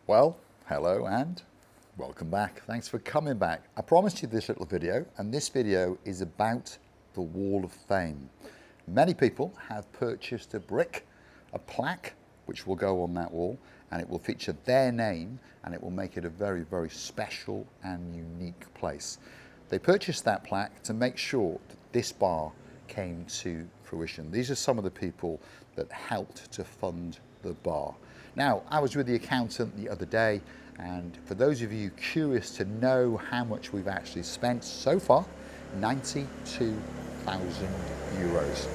Well, hello and welcome back. Thanks for coming back. I promised you this little video, and this video is about the Wall of Fame. Many people have purchased a brick, a plaque, which will go on that wall, and it will feature their name, and it will make it a very, very special and unique place. They purchased that plaque to make sure that this bar came to fruition. These are some of the people that helped to fund the bar. Now, I was with the accountant the other day, and for those of you curious to know how much we've actually spent so far, 92,000 euros.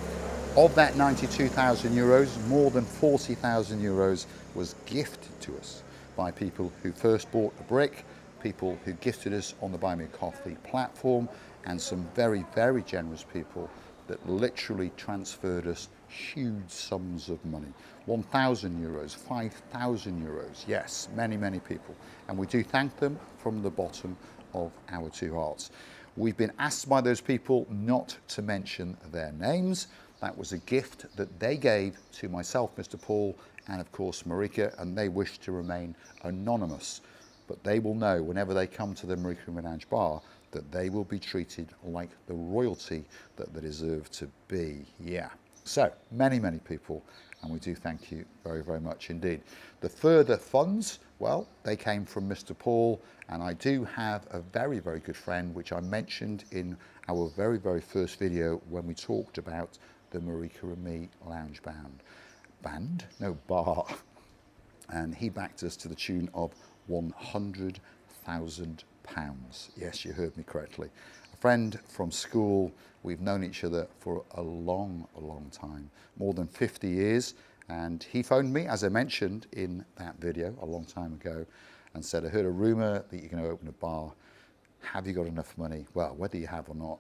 Of that 92,000 euros, more than 40,000 euros was gifted to us by people who first bought a brick, people who gifted us on the Buy Me a Coffee platform, and some very, very generous people that literally transferred us huge sums of money. 1,000 euros, 5,000 euros, yes, many, many people. And we do thank them from the bottom of our two hearts. We've been asked by those people not to mention their names. That was a gift that they gave to myself, Mr. Paul, and of course Marika, and they wish to remain anonymous. But they will know whenever they come to the Marika Lounge bar that they will be treated like the royalty that they deserve to be. Yeah. So many, many people, and we do thank you very, very much indeed. The further funds, well, they came from Mr. Paul, and I do have a very, very good friend, which I mentioned in our very, very first video when we talked about the Marika and Me Lounge bar. And he backed us to the tune of £100,000. Yes, you heard me correctly. A friend from school. We've known each other for a long, long time, more than 50 years. And he phoned me, as I mentioned in that video a long time ago, and said, I heard a rumour that you're going to open a bar. Have you got enough money? Well, whether you have or not,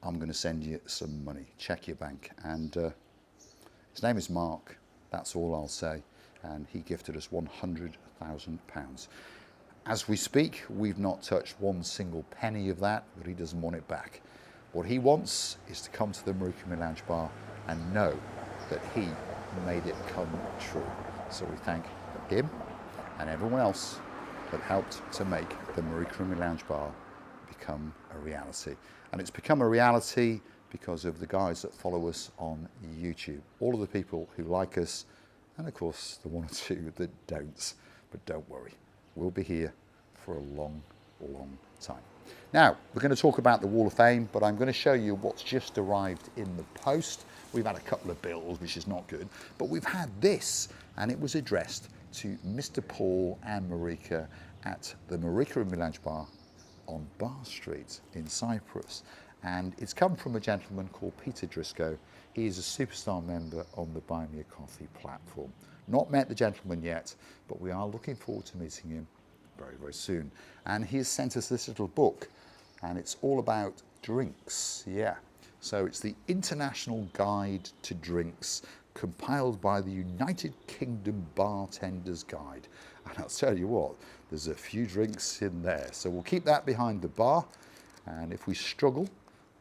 I'm going to send you some money. Check your bank. And his name is Mark. That's all I'll say. And he gifted us £100,000. As we speak, we've not touched one single penny of that, but he doesn't want it back. What he wants is to come to the Marika Lounge bar and know that he made it come true. So we thank him and everyone else that helped to make the Marika Lounge bar become a reality. And it's become a reality because of the guys that follow us on YouTube. All of the people who like us, and of course the one or two that don't. But don't worry, we'll be here for a long, long time. Now, we're going to talk about the Wall of Fame, but I'm going to show you what's just arrived in the post. We've had a couple of bills, which is not good, but we've had this, and it was addressed to Mr. Paul and Marika at the Marika and Me Lounge bar on Bar Street in Cyprus. And it's come from a gentleman called Peter Driscoll. He is a superstar member on the Buy Me a Coffee platform. Not met the gentleman yet, but we are looking forward to meeting him very, very soon. And he has sent us this little book, and it's all about drinks. Yeah. So it's the International Guide to Drinks, compiled by the United Kingdom Bartender's Guide. And I'll tell you what, there's a few drinks in there. So we'll keep that behind the bar. And if we struggle,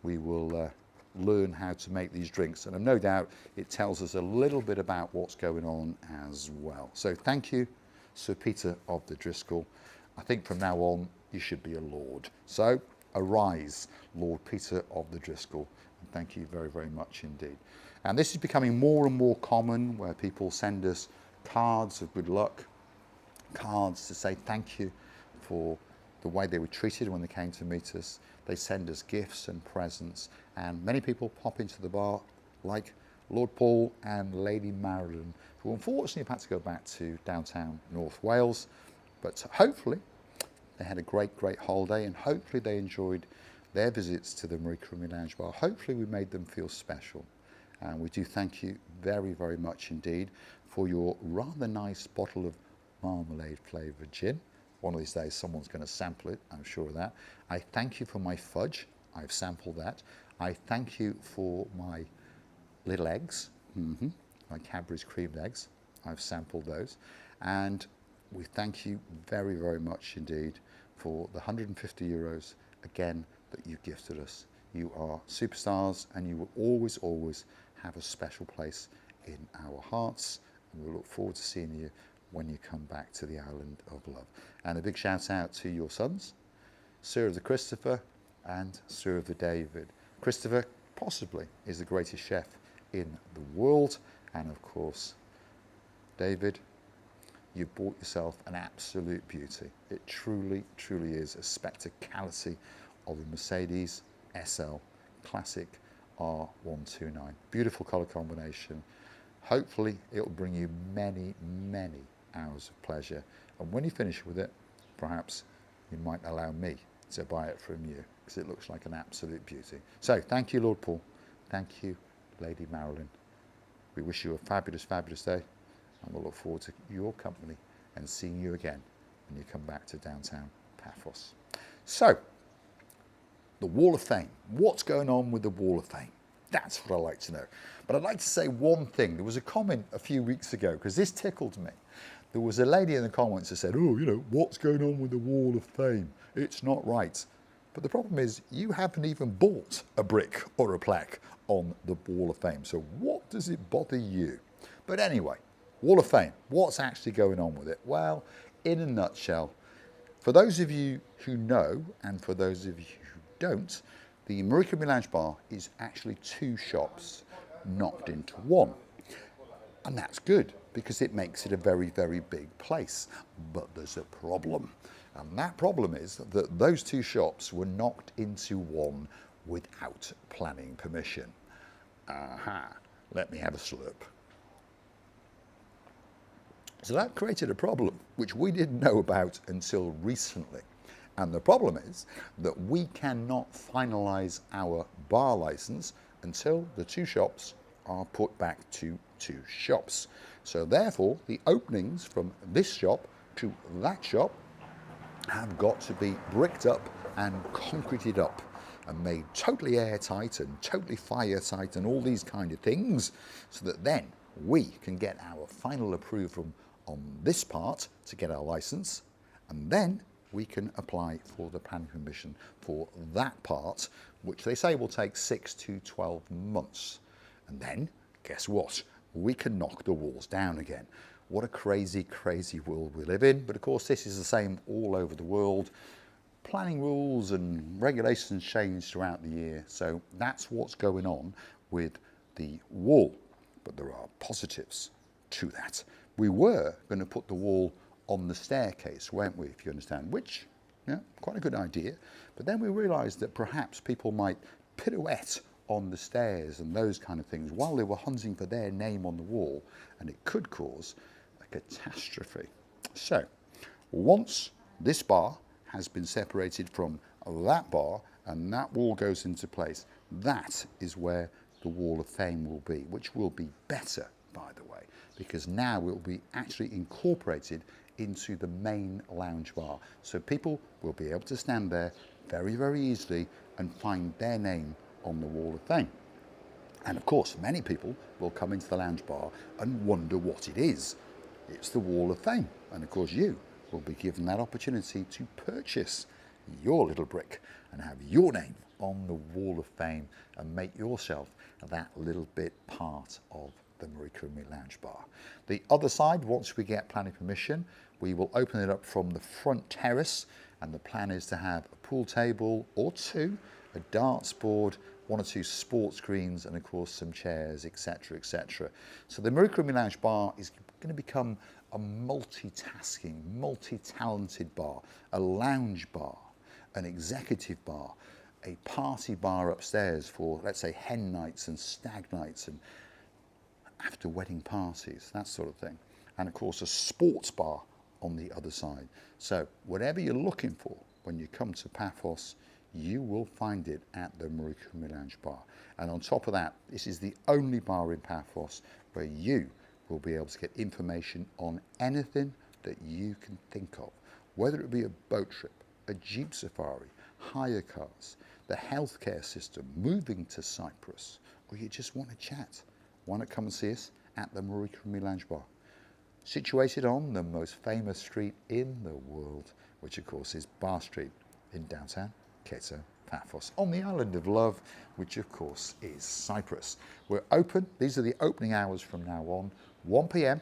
we will learn how to make these drinks. And I've no doubt it tells us a little bit about what's going on as well. So thank you, Sir Peter of the Driscoll. I think from now on, you should be a Lord. So arise, Lord Peter of the Driscoll. And thank you very, very much indeed. And this is becoming more and more common, where people send us cards of good luck, cards to say thank you for the way they were treated when they came to meet us. They send us gifts and presents, and many people pop into the bar like Lord Paul and Lady Marilyn, who unfortunately have had to go back to downtown North Wales, but hopefully they had a great, great holiday, and hopefully they enjoyed their visits to the Marika and Me Lounge bar. Hopefully we made them feel special. And we do thank you very, very much indeed for your rather nice bottle of marmalade flavoured gin. One of these days someone's going to sample it, I'm sure of that. I thank you for my fudge. I've sampled that. I thank you for my little eggs, my Cadbury's creamed eggs. I've sampled those. And we thank you very, very much indeed for the 150 euros again that you gifted us. You are superstars, and you will always, always have a special place in our hearts. And we look forward to seeing you when you come back to the island of love. And a big shout out to your sons, Sir of the Christopher and Sir of the David. Christopher possibly is the greatest chef in the world, and of course David, you've bought yourself an absolute beauty. It truly, truly is a spectacality of a Mercedes SL Classic R129. Beautiful colour combination. Hopefully it'll bring you many, many hours of pleasure. And when you finish with it, perhaps you might allow me to buy it from you, because it looks like an absolute beauty. So thank you, Lord Paul. Thank you, Lady Marilyn. We wish you a fabulous, fabulous day, and we'll look forward to your company and seeing you again when you come back to downtown Paphos. So, the Wall of Fame. What's going on with the Wall of Fame? That's what I'd like to know. But I'd like to say one thing. There was a comment a few weeks ago, because this tickled me. There was a lady in the comments that said, oh, you know, what's going on with the Wall of Fame? It's not right. But the problem is, you haven't even bought a brick or a plaque on the Wall of Fame. So what does it bother you? But anyway, Wall of Fame, what's actually going on with it? Well, in a nutshell, for those of you who know, and for those of you who don't, the Marika Lounge Bar is actually two shops knocked into one. And that's good, because it makes it a very, very big place. But there's a problem. And that problem is that those two shops were knocked into one without planning permission. Aha, let me have a slurp. So that created a problem which we didn't know about until recently. And the problem is that we cannot finalise our bar licence until the two shops are put back to two shops. So therefore, the openings from this shop to that shop have got to be bricked up and concreted up and made totally airtight and totally fire-tight and all these kind of things, so that then we can get our final approval on this part to get our licence, and then we can apply for the planning permission for that part, which they say will take 6 to 12 months. And then, guess what? We can knock the walls down again. What a crazy, crazy world we live in. But of course, this is the same all over the world. Planning rules and regulations change throughout the year. So that's what's going on with the wall. But there are positives to that. We were going to put the wall on the staircase, weren't we, if you understand, which, yeah, quite a good idea. But then we realised that perhaps people might pirouette on the stairs and those kind of things while they were hunting for their name on the wall, and it could cause a catastrophe. So, once this bar has been separated from that bar and that wall goes into place, that is where the Wall of Fame will be, which will be better, by the way, because now it will be actually incorporated into the main lounge bar. So people will be able to stand there very, very easily and find their name on the Wall of Fame. And of course, many people will come into the lounge bar and wonder what it is. It's the Wall of Fame. And of course, you will be given that opportunity to purchase your little brick and have your name on the Wall of Fame and make yourself that little bit part of the Marika Lounge Bar. The other side, once we get planning permission, we will open it up from the front terrace, and the plan is to have a pool table or two, a darts board, 1 or 2 sports screens, and of course some chairs, etc, etc. So the Marika Lounge Bar is going to become a multitasking, multi-talented bar, a lounge bar, an executive bar, a party bar upstairs for, let's say, hen nights and stag nights and after wedding parties, that sort of thing. And of course a sports bar on the other side. So whatever you're looking for when you come to Paphos, you will find it at the Marika Lounge Bar. And on top of that, this is the only bar in Paphos where you will be able to get information on anything that you can think of, whether it be a boat trip, a jeep safari, hire cars, the healthcare system, moving to Cyprus, or you just want to chat. Why not come and see us at the Marika Lounge Bar, situated on the most famous street in the world, which of course is Bar Street in downtown Keto, Paphos, on the island of love, which of course is Cyprus. We're open, these are the opening hours from now on, 1 p.m.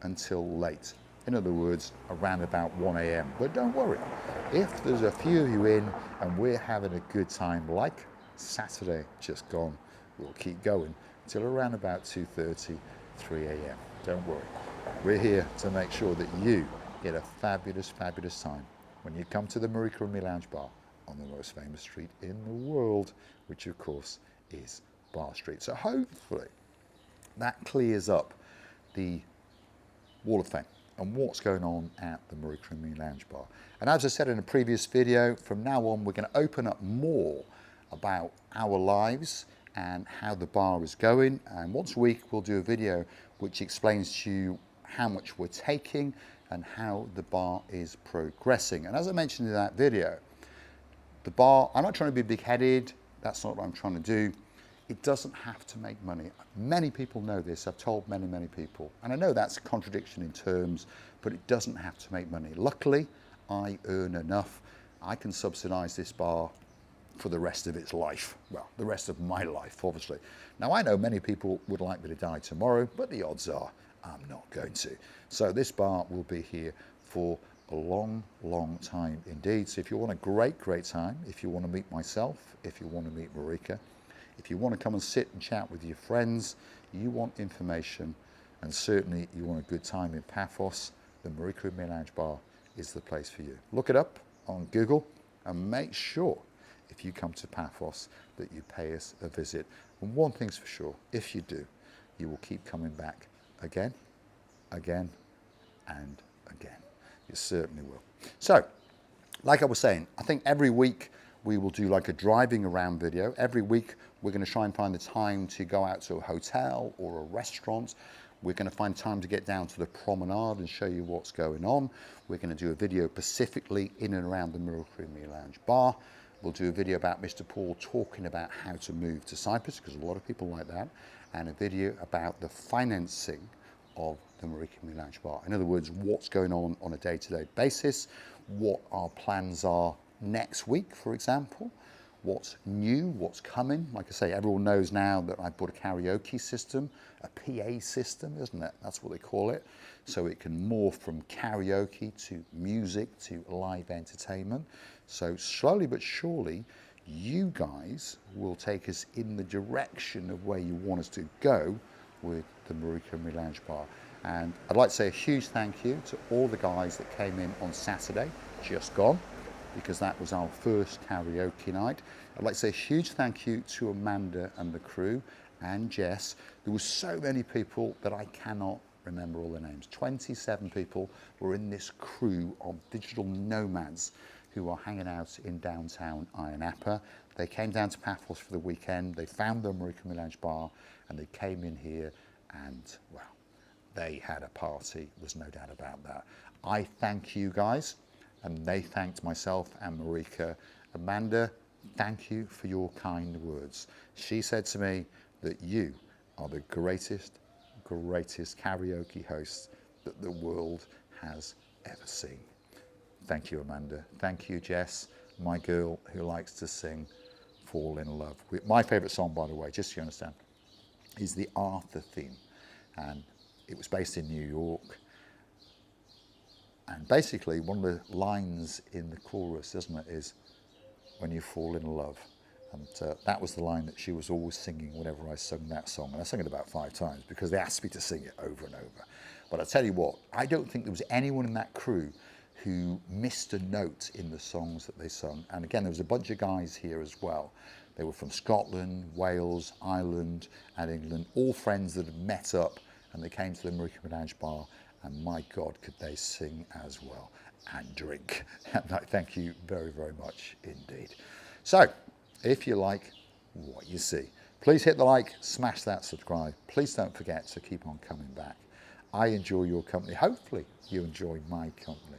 until late In other words, around about 1 a.m. But don't worry, if there's a few of you in and we're having a good time, like Saturday just gone, we'll keep going till around about 2:30, 3 a.m. Don't worry. We're here to make sure that you get a fabulous, fabulous time when you come to the Marika and Me Lounge Bar on the most famous street in the world, which of course is Bar Street. So hopefully that clears up the Wall of Fame and what's going on at the Marika and Me Lounge Bar. And as I said in a previous video, from now on we're going to open up more about our lives and how the bar is going. And once a week we'll do a video which explains to you how much we're taking and how the bar is progressing. And as I mentioned in that video, the bar, I'm not trying to be big-headed, that's not what I'm trying to do. It doesn't have to make money. Many people know this, I've told many, many people. And I know that's a contradiction in terms, but it doesn't have to make money. Luckily, I earn enough. I can subsidise this bar for the rest of its life. Well, the rest of my life, obviously. Now, I know many people would like me to die tomorrow, but the odds are I'm not going to. So this bar will be here for a long, long time indeed. So if you want a great, great time, if you want to meet myself, if you want to meet Marika, if you want to come and sit and chat with your friends, you want information, and certainly you want a good time in Paphos, the Marika and Me Lounge Bar is the place for you. Look it up on Google and make sure if you come to Paphos that you pay us a visit. And one thing's for sure, if you do, you will keep coming back again, again, and again. You certainly will. So, like I was saying, I think every week we will do like a driving around video. Every week we're going to try and find the time to go out to a hotel or a restaurant. We're going to find time to get down to the promenade and show you what's going on. We're going to do a video specifically in and around the Marika and Me Lounge Bar. We'll do a video about Mr. Paul talking about how to move to Cyprus, because a lot of people like that, and a video about the financing of the Marika and Me Lounge Bar. In other words, what's going on a day-to-day basis, what our plans are next week, for example, what's new, what's coming. Like I say, everyone knows now that I bought a karaoke system, a PA system, isn't it? That's what they call it. So it can morph from karaoke to music to live entertainment. So slowly but surely, you guys will take us in the direction of where you want us to go with the Marika and Me Lounge Bar. And I'd like to say a huge thank you to all the guys that came in on Saturday, just gone, because that was our first karaoke night. I'd like to say a huge thank you to Amanda and the crew and Jess. There were so many people that I cannot remember all their names. 27 people were in this crew of digital nomads who are hanging out in downtown Ayia Napa. They came down to Paphos for the weekend. They found the Marika and Me Lounge Bar and they came in here and, well, they had a party. There's no doubt about that. I thank you guys, and they thanked myself and Marika. Amanda, thank you for your kind words. She said to me that you are the greatest karaoke host that the world has ever seen. Thank you, Amanda. Thank you, Jess, my girl who likes to sing Fall in Love. My favourite song, by the way, just so you understand, is the Arthur theme. And it was based in New York. And basically, one of the lines in the chorus, isn't it, is when you fall in love. And that was the line that she was always singing whenever I sung that song. And I sang it about 5 times because they asked me to sing it over and over. But I tell you what, I don't think there was anyone in that crew who missed a note in the songs that they sung. And again, there was a bunch of guys here as well. They were from Scotland, Wales, Ireland, and England, all friends that had met up, and they came to the Marika and Me Lounge Bar, and my God, could they sing as well and drink. And I thank you very, very much indeed. So, if you like what you see, please hit the like, smash that subscribe. Please don't forget to keep on coming back. I enjoy your company. Hopefully you enjoy my company.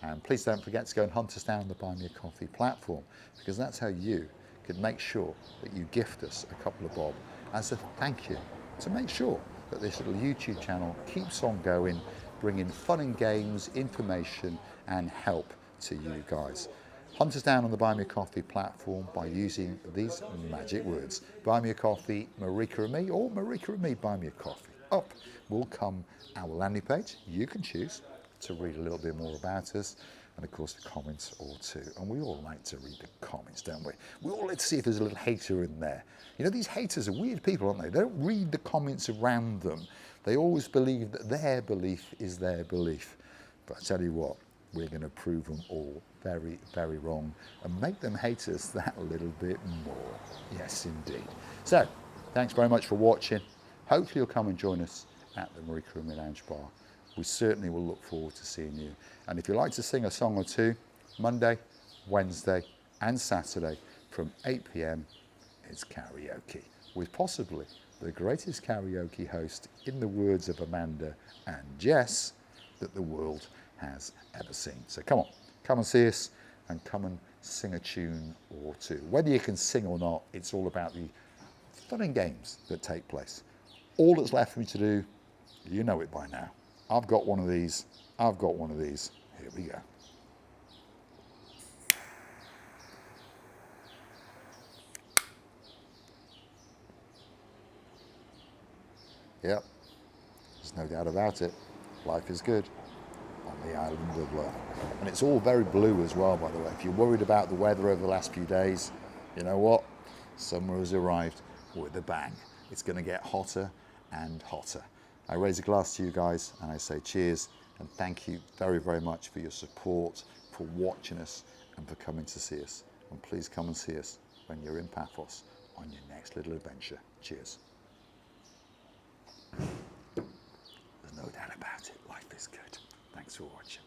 And please don't forget to go and hunt us down on the Buy Me a Coffee platform, because that's how you could make sure that you gift us a couple of bob as a thank you, to make sure that this little YouTube channel keeps on going, bringing fun and games, information and help to you guys. Hunt us down on the Buy Me a Coffee platform by using these magic words. Buy Me a Coffee, Marika and Me, or Marika and Me, Buy Me a Coffee. Up will come our landing page. You can choose. to read a little bit more about us. And of course the comments or two. And we all like to read the comments, don't we? We all like to see if there's a little hater in there. You know, these haters are weird people, aren't they? They don't read the comments around them. They always believe that their belief is their belief. But I tell you what, we're going to prove them all very, very wrong and make them hate us that little bit more. Yes, indeed. So, thanks very much for watching. Hopefully you'll come and join us at the Marika and Me Lounge Bar. We certainly will look forward to seeing you. And if you'd like to sing a song or two, Monday, Wednesday and Saturday from 8 p.m, it's karaoke with possibly the greatest karaoke host, in the words of Amanda and Jess, that the world has ever seen. So come on, come and see us and come and sing a tune or two. Whether you can sing or not, it's all about the fun and games that take place. All that's left for me to do, you know it by now. I've got one of these, I've got one of these. Here we go. Yep, there's no doubt about it. Life is good on the island of love. And it's all very blue as well, by the way. If you're worried about the weather over the last few days, you know what? Summer has arrived with a bang. It's going to get hotter and hotter. I raise a glass to you guys and I say cheers and thank you very, very much for your support, for watching us and for coming to see us. And please come and see us when you're in Paphos on your next little adventure. Cheers. There's no doubt about it. Life is good. Thanks for watching.